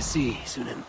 see, Sunan.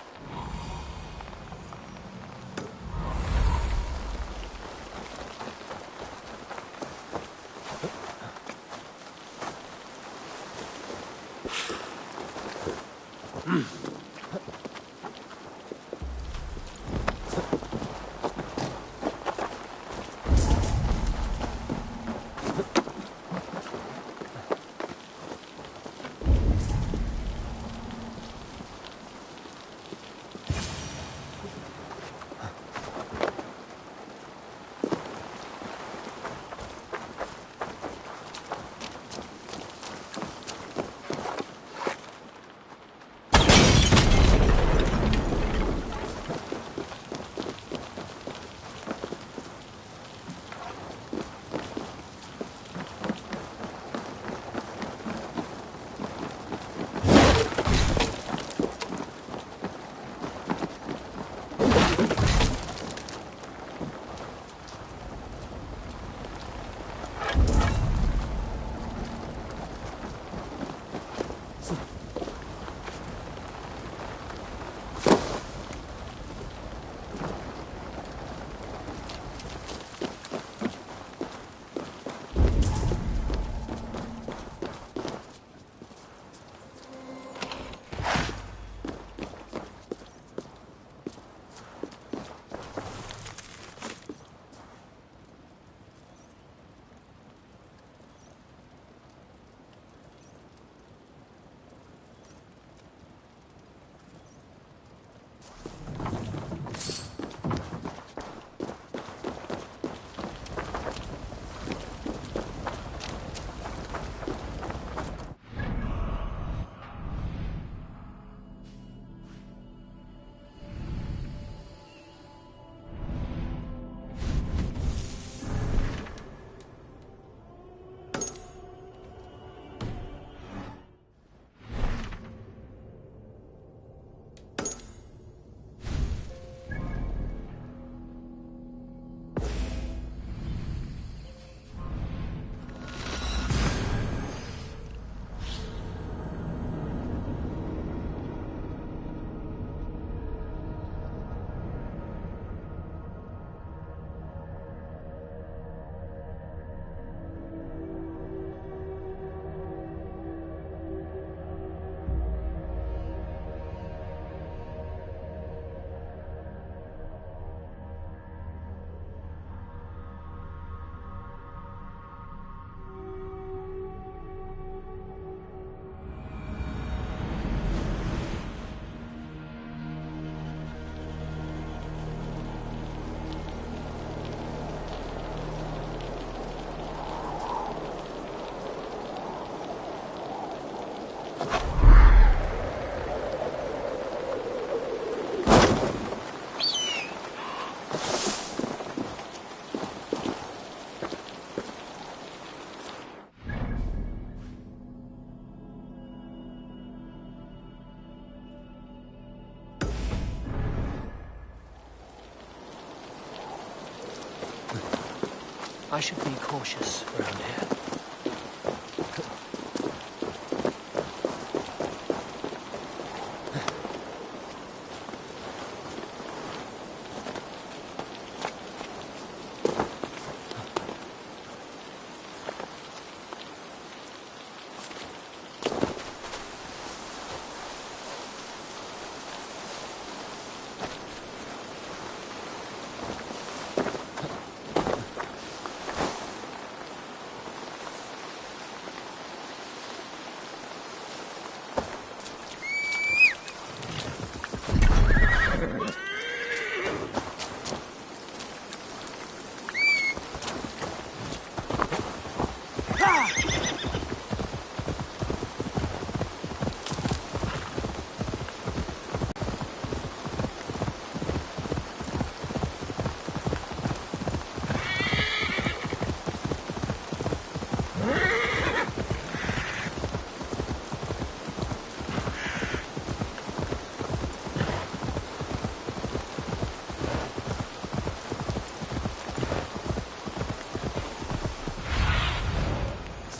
I should be cautious around here.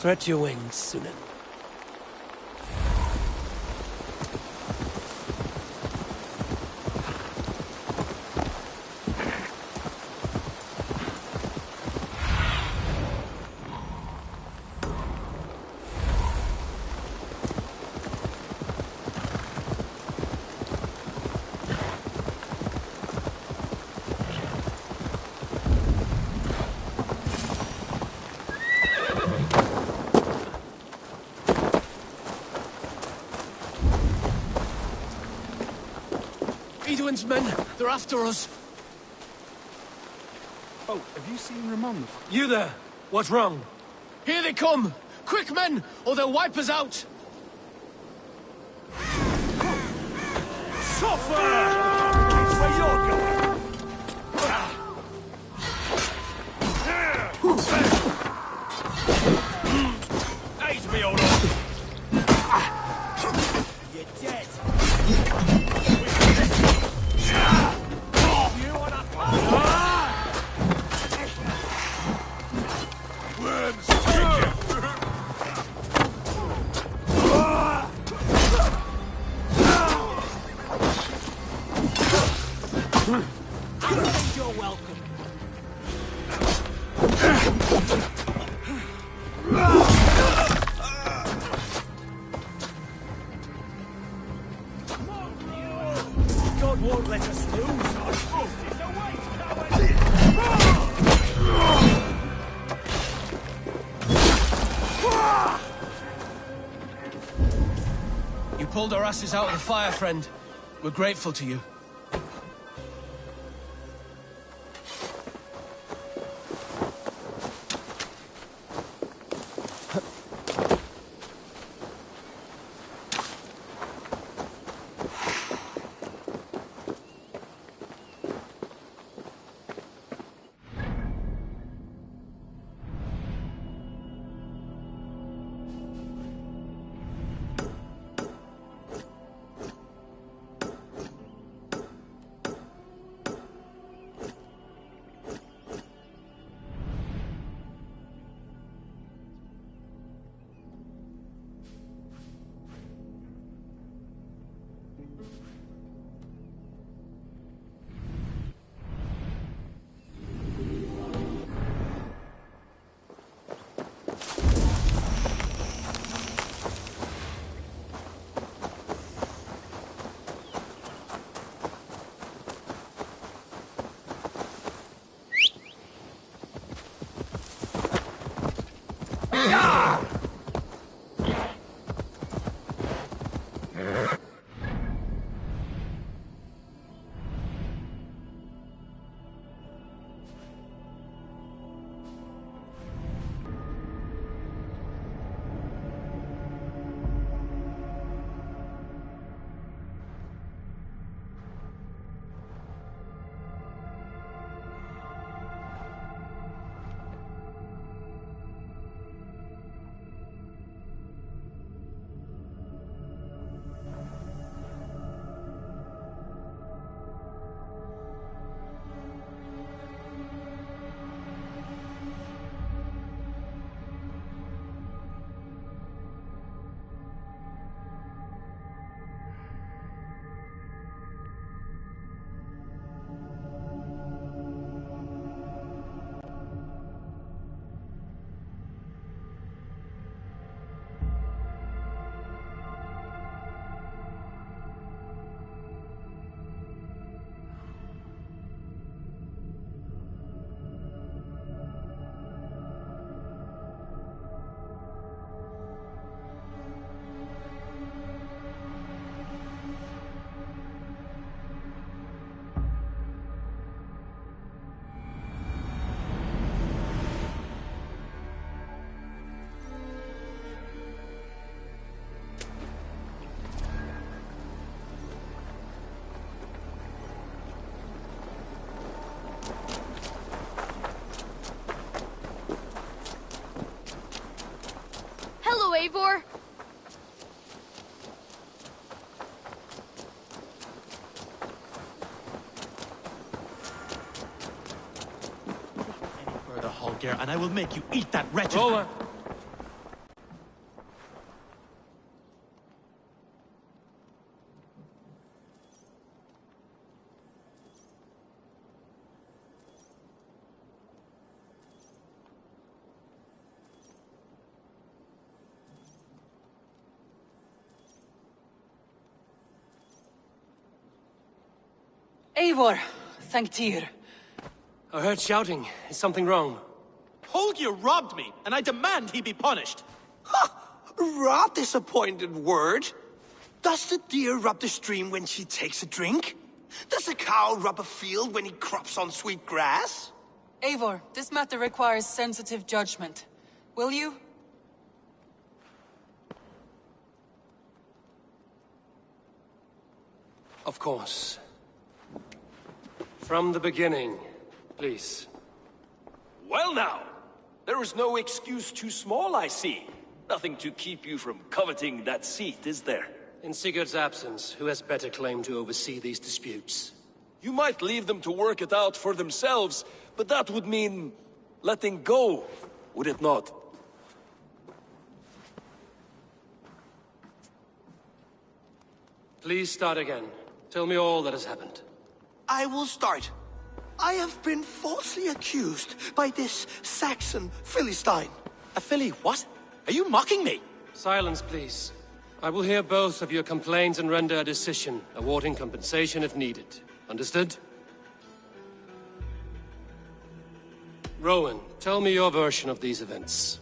Stretch your wings, Sunan. Edwin's men, they're after us. Oh, have you seen Ramon? You there? What's wrong? Here they come! Quick, men, or they'll wipe us out! Suffer! It's where you're going. Aid me, old one. You're dead. You wanna... Worms, take it! You're welcome. God won't let us lose our foot. It's a waste, You pulled our asses out of the fire, friend. We're grateful to you. Eivor? Any further, Holger, and I will make you eat that wretched... Over. Eivor, thank Tyr. I heard shouting. Is something wrong? Holger robbed me, and I demand he be punished. Robbed is a pointed word. Does the deer rub the stream when she takes a drink? Does a cow rub a field when he crops on sweet grass? Eivor, this matter requires sensitive judgment. Will you? Of course. From the beginning, please. Well now, there is no excuse too small, I see. Nothing to keep you from coveting that seat, is there? In Sigurd's absence, who has better claim to oversee these disputes? You might leave them to work it out for themselves, but that would mean letting go, would it not? Please start again. Tell me all that has happened. I will start. I have been falsely accused by this Saxon Philistine. A filly what? Are you mocking me? Silence, please. I will hear both of your complaints and render a decision, awarding compensation if needed. Understood? Rowan, tell me your version of these events.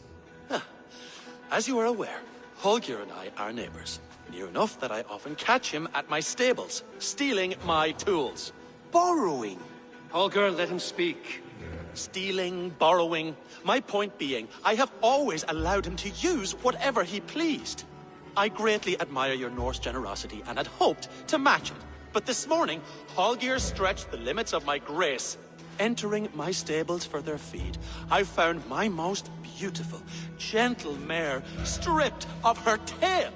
As you are aware, Holger and I are neighbors. Near enough that I often catch him at my stables, stealing my tools. Borrowing. Holger, let him speak. Stealing, borrowing. My point being, I have always allowed him to use whatever he pleased. I greatly admire your Norse generosity and had hoped to match it. But this morning, Holger stretched the limits of my grace. Entering my stables for their feed, I found my most beautiful, gentle mare stripped of her tail.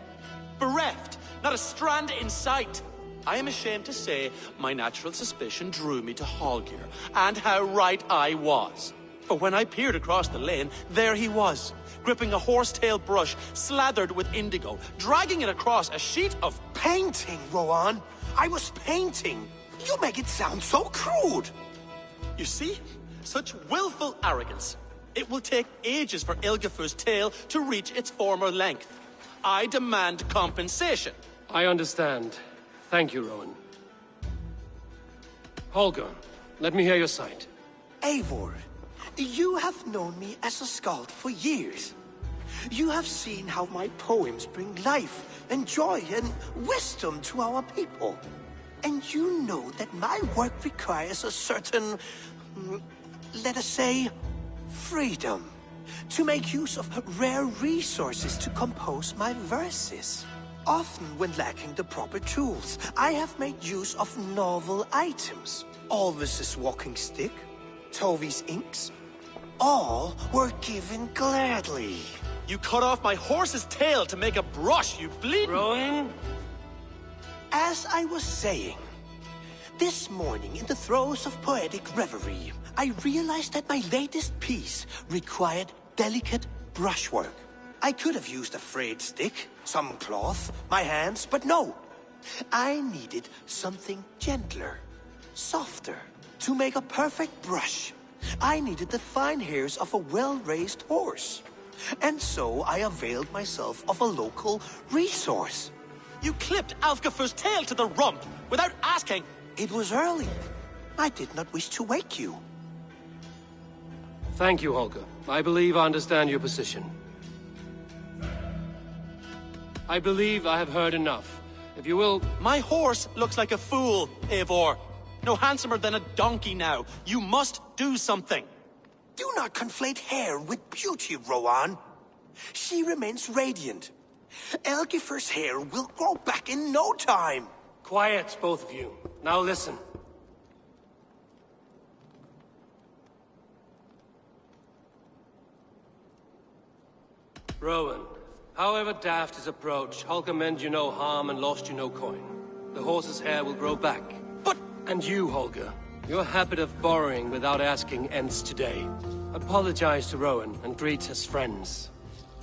Bereft, not a strand in sight. I am ashamed to say my natural suspicion drew me to Holger, and how right I was. For when I peered across the lane, there he was, gripping a horsetail brush slathered with indigo, dragging it across a sheet of... Painting, Rowan. I was painting. You make it sound so crude. You see? Such willful arrogance. It will take ages for Ilgafur's tail to reach its former length. I demand compensation. I understand. Thank you, Rowan. Holger, let me hear your side. Eivor, you have known me as a skald for years. You have seen how my poems bring life and joy and wisdom to our people. And you know that my work requires a certain, let us say, freedom. To make use of rare resources to compose my verses. Often when lacking the proper tools, I have made use of novel items. Alvis's walking stick, Tovi's inks, all were given gladly. You cut off my horse's tail to make a brush, you bleeding... Rowan? As I was saying, this morning in the throes of poetic reverie, I realized that my latest piece required delicate brushwork. I could have used a frayed stick, some cloth, my hands, but no. I needed something gentler, softer. To make a perfect brush, I needed the fine hairs of a well-raised horse. And so I availed myself of a local resource. You clipped Alfgafur's tail to the rump without asking. It was early. I did not wish to wake you. Thank you, Holger. I believe I understand your position. I believe I have heard enough. If you will... My horse looks like a fool, Eivor. No handsomer than a donkey now. You must do something. Do not conflate hair with beauty, Rowan. She remains radiant. Elgifur's hair will grow back in no time. Quiet, both of you. Now listen. Rowan, however daft his approach, Holger meant you no harm and lost you no coin. The horse's hair will grow back. But... And you, Holger, your habit of borrowing without asking ends today. Apologize to Rowan and greet as friends.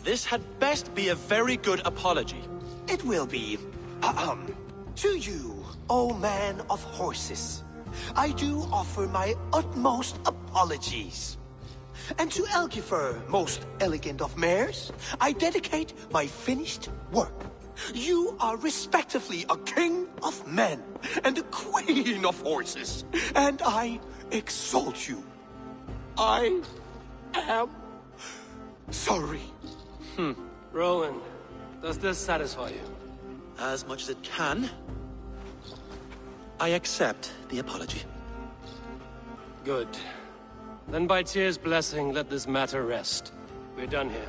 This had best be a very good apology. It will be. To you, O man of horses, I do offer my utmost apologies. And to Elgifur, most elegant of mares, I dedicate my finished work. You are respectively a king of men and a queen of horses, and I exalt you. I am sorry. Rowan, does this satisfy you? As much as it can. I accept the apology. Good. Then by Tyr's blessing, let this matter rest. We're done here.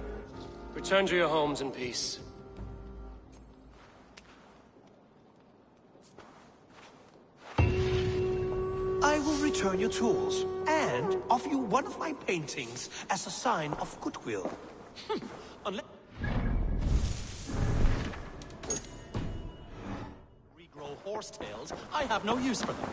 Return to your homes in peace. I will return your tools, and offer you one of my paintings as a sign of goodwill. Unless... regrow horsetails, I have no use for them.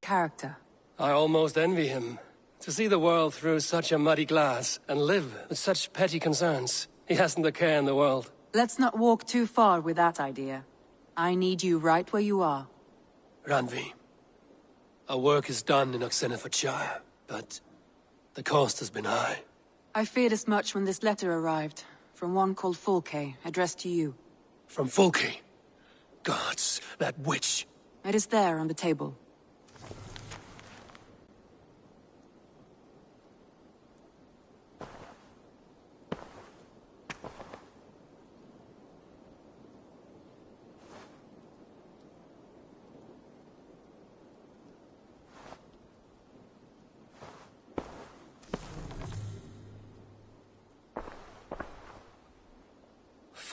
Character. I almost envy him. To see the world through such a muddy glass, and live with such petty concerns. He hasn't a care in the world. Let's not walk too far with that idea. I need you right where you are. Randvi, our work is done in Oxenfordshire, but the cost has been high. I feared as much when this letter arrived, from one called Fulke, addressed to you. From Fulke? Gods, that witch! It is there on the table.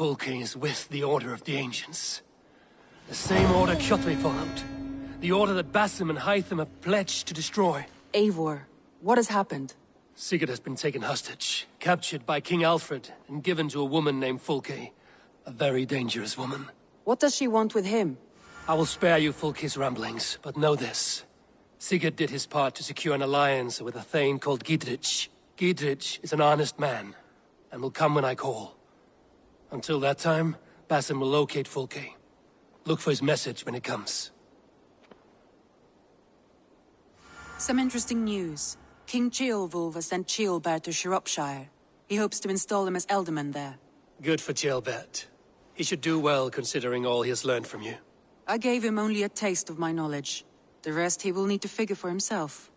Fulke is with the Order of the Ancients. The same order Kjotve followed. The order that Basim and Hytham have pledged to destroy. Eivor, what has happened? Sigurd has been taken hostage, captured by King Alfred, and given to a woman named Fulke. A very dangerous woman. What does she want with him? I will spare you Fulke's ramblings, but know this. Sigurd did his part to secure an alliance with a thane called Gidrich. Gidrich is an honest man, and will come when I call. Until that time, Basim will locate Fulke. Look for his message when it comes. Some interesting news. King Ceolwulf has sent Ceolbert to Shropshire. He hopes to install him as Elderman there. Good for Ceolbert. He should do well considering all he has learned from you. I gave him only a taste of my knowledge. The rest he will need to figure for himself.